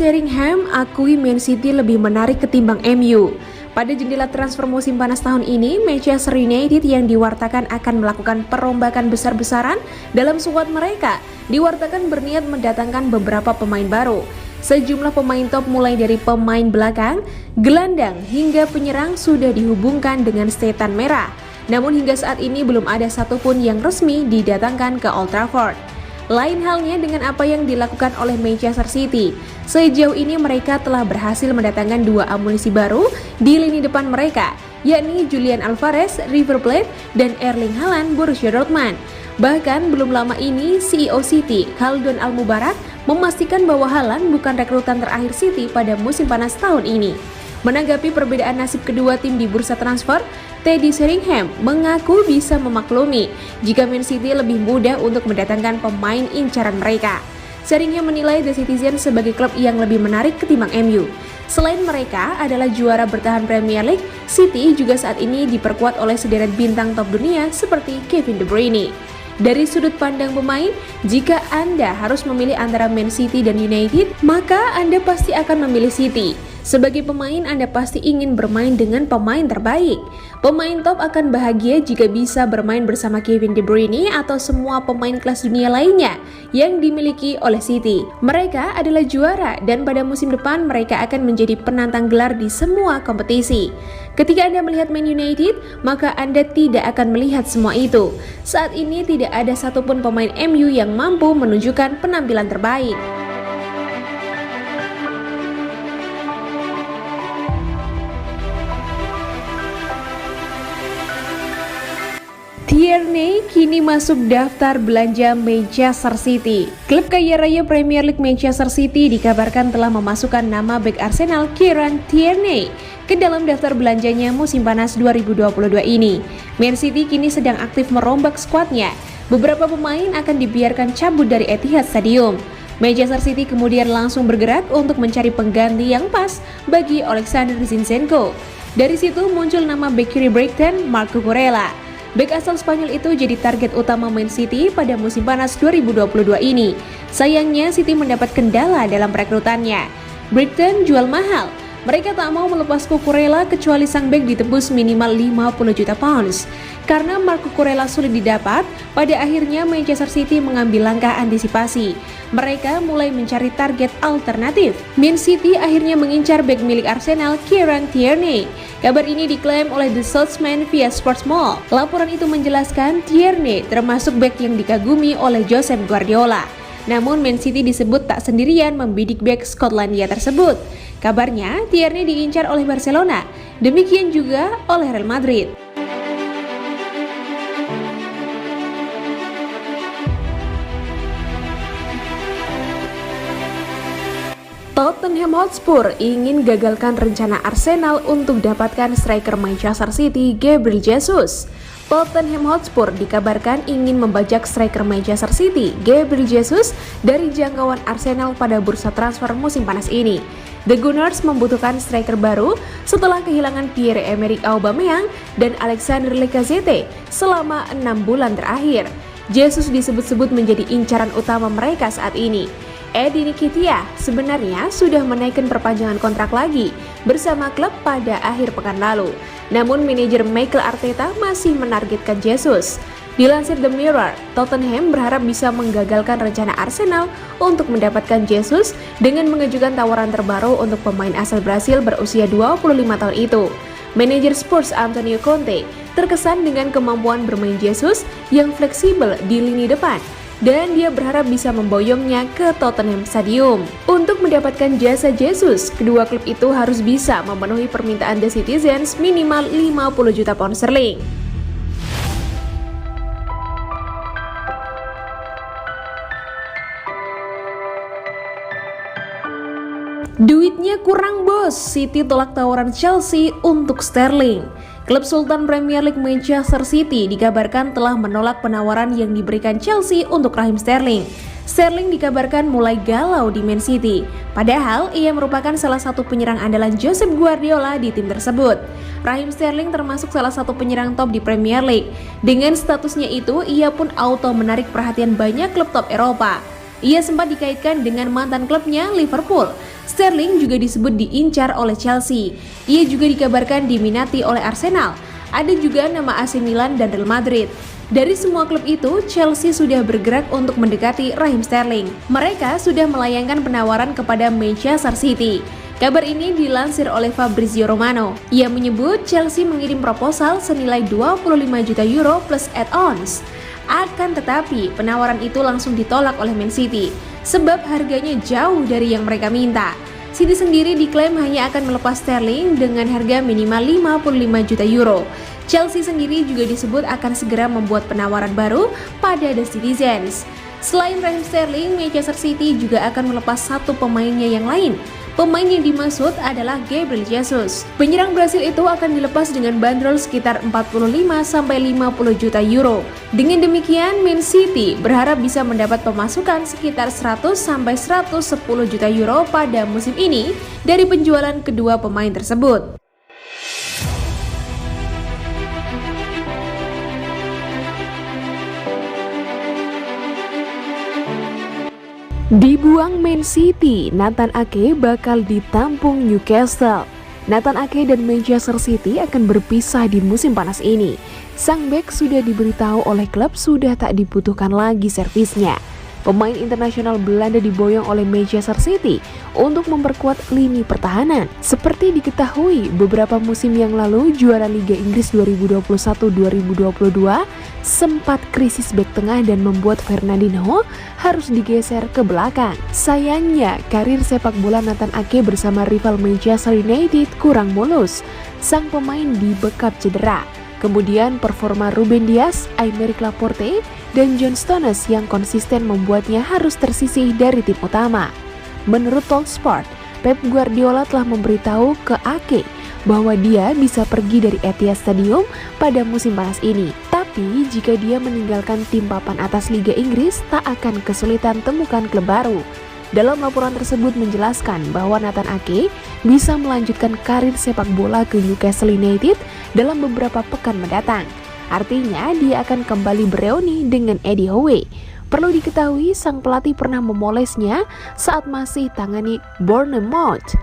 Sheringham akui Man City lebih menarik ketimbang MU. Pada jendela transfer musim panas tahun ini, Manchester United yang diwartakan akan melakukan perombakan besar-besaran dalam skuad mereka, diwartakan berniat mendatangkan beberapa pemain baru. Sejumlah pemain top mulai dari pemain belakang, gelandang, hingga penyerang sudah dihubungkan dengan setan merah. Namun hingga saat ini belum ada satupun yang resmi didatangkan ke Old Trafford. Lain halnya dengan apa yang dilakukan oleh Manchester City. Sejauh ini mereka telah berhasil mendatangkan dua amunisi baru di lini depan mereka, yakni Julian Alvarez, River Plate, dan Erling Haaland, Borussia Dortmund. Bahkan belum lama ini CEO City, Khaldun Al-Mubarak, memastikan bahwa Haaland bukan rekrutan terakhir City pada musim panas tahun ini. Menanggapi perbedaan nasib kedua tim di bursa transfer, Teddy Sheringham mengaku bisa memaklumi jika Man City lebih mudah untuk mendatangkan pemain incaran mereka. Sheringham menilai The Citizen sebagai klub yang lebih menarik ketimbang MU. Selain mereka adalah juara bertahan Premier League, City juga saat ini diperkuat oleh sederet bintang top dunia seperti Kevin De Bruyne. Dari sudut pandang pemain, jika Anda harus memilih antara Man City dan United, maka Anda pasti akan memilih City. Sebagai pemain, Anda pasti ingin bermain dengan pemain terbaik. Pemain top akan bahagia jika bisa bermain bersama Kevin De Bruyne atau semua pemain kelas dunia lainnya yang dimiliki oleh City. Mereka adalah juara dan pada musim depan mereka akan menjadi penantang gelar di semua kompetisi. Ketika Anda melihat Man United, maka Anda tidak akan melihat semua itu. Saat ini tidak ada satupun pemain MU yang mampu menunjukkan penampilan terbaik. Tierney kini masuk daftar belanja Manchester City. Klub kaya raya Premier League Manchester City dikabarkan telah memasukkan nama bek Arsenal Kieran Tierney ke dalam daftar belanjanya musim panas 2022 ini. Man City kini sedang aktif merombak skuadnya. Beberapa pemain akan dibiarkan cabut dari Etihad Stadium. Manchester City kemudian langsung bergerak untuk mencari pengganti yang pas bagi Alexander Zinchenko. Dari situ muncul nama bek kiri Brighton, Marco Cucurella. Bek asal Spanyol itu jadi target utama Man City pada musim panas 2022 ini. Sayangnya City mendapat kendala dalam perekrutannya. Brighton jual mahal. Mereka tak mau melepas Cucurella kecuali sang bek ditebus minimal 50 juta pounds. Karena Marco Cucurella sulit didapat, pada akhirnya Manchester City mengambil langkah antisipasi. Mereka mulai mencari target alternatif. Man City akhirnya mengincar bek milik Arsenal, Kieran Tierney. Kabar ini diklaim oleh The Southman via Sportsmall. Laporan itu menjelaskan Tierney termasuk bek yang dikagumi oleh Josep Guardiola. Namun Man City disebut tak sendirian membidik bek Skotlandia tersebut. Kabarnya Tierney diincar oleh Barcelona, demikian juga oleh Real Madrid. Tottenham Hotspur ingin gagalkan rencana Arsenal untuk dapatkan striker Manchester City Gabriel Jesus. Tottenham Hotspur dikabarkan ingin membajak striker Manchester City Gabriel Jesus dari jangkauan Arsenal pada bursa transfer musim panas ini. The Gunners membutuhkan striker baru setelah kehilangan Pierre-Emerick Aubameyang dan Alexandre Lacazette selama 6 bulan terakhir. Jesus disebut-sebut menjadi incaran utama mereka saat ini. Eddie Nketiah sebenarnya sudah menaikkan perpanjangan kontrak lagi bersama klub pada akhir pekan lalu. Namun manajer Mikel Arteta masih menargetkan Jesus. Dilansir The Mirror, Tottenham berharap bisa menggagalkan rencana Arsenal untuk mendapatkan Jesus dengan mengajukan tawaran terbaru untuk pemain asal Brasil berusia 25 tahun itu. Manajer Spurs Antonio Conte terkesan dengan kemampuan bermain Jesus yang fleksibel di lini depan. Dan dia berharap bisa memboyongnya ke Tottenham Stadium. Untuk mendapatkan jasa Jesus, kedua klub itu harus bisa memenuhi permintaan The Citizens minimal 50 juta pound sterling. Duitnya kurang bos, City tolak tawaran Chelsea untuk Sterling. Klub Sultan Premier League Manchester City dikabarkan telah menolak penawaran yang diberikan Chelsea untuk Raheem Sterling. Sterling dikabarkan mulai galau di Man City, padahal ia merupakan salah satu penyerang andalan Josep Guardiola di tim tersebut. Raheem Sterling termasuk salah satu penyerang top di Premier League. Dengan statusnya itu, ia pun auto menarik perhatian banyak klub top Eropa. Ia sempat dikaitkan dengan mantan klubnya Liverpool. Sterling juga disebut diincar oleh Chelsea. Ia juga dikabarkan diminati oleh Arsenal. Ada juga nama AC Milan dan Real Madrid. Dari semua klub itu, Chelsea sudah bergerak untuk mendekati Raheem Sterling. Mereka sudah melayangkan penawaran kepada Manchester City. Kabar ini dilansir oleh Fabrizio Romano. Ia menyebut Chelsea mengirim proposal senilai 25 juta euro plus add-ons. Akan tetapi, penawaran itu langsung ditolak oleh Man City, sebab harganya jauh dari yang mereka minta. City sendiri diklaim hanya akan melepas Sterling dengan harga minimal 55 juta euro. Chelsea sendiri juga disebut akan segera membuat penawaran baru pada The Citizens. Selain Raheem Sterling, Manchester City juga akan melepas satu pemainnya yang lain. Pemain yang dimaksud adalah Gabriel Jesus. Penyerang Brasil itu akan dilepas dengan bandrol sekitar 45-50 juta euro. Dengan demikian, Man City berharap bisa mendapat pemasukan sekitar 100-110 juta euro pada musim ini dari penjualan kedua pemain tersebut. Dibuang Man City, Nathan Ake bakal ditampung Newcastle. Nathan Ake dan Manchester City akan berpisah di musim panas ini. Sang bek sudah diberitahu oleh klub sudah tak dibutuhkan lagi servisnya. Pemain internasional Belanda diboyong oleh Manchester City untuk memperkuat lini pertahanan. Seperti diketahui, beberapa musim yang lalu juara Liga Inggris 2021-2022 sempat krisis bek tengah dan membuat Fernandinho harus digeser ke belakang. Sayangnya, karir sepak bola Nathan Ake bersama rival Manchester United kurang mulus. Sang pemain dibekap cedera. Kemudian performa Ruben Dias, Aymeric Laporte, dan John Stones yang konsisten membuatnya harus tersisih dari tim utama. Menurut Talksport, Pep Guardiola telah memberitahu ke Ake bahwa dia bisa pergi dari Etihad Stadium pada musim panas ini. Tapi jika dia meninggalkan tim papan atas Liga Inggris, tak akan kesulitan temukan klub baru. Dalam laporan tersebut menjelaskan bahwa Nathan Ake bisa melanjutkan karir sepak bola ke Newcastle United dalam beberapa pekan mendatang. Artinya dia akan kembali bereuni dengan Eddie Howe. Perlu diketahui sang pelatih pernah memolesnya saat masih tangani Bournemouth.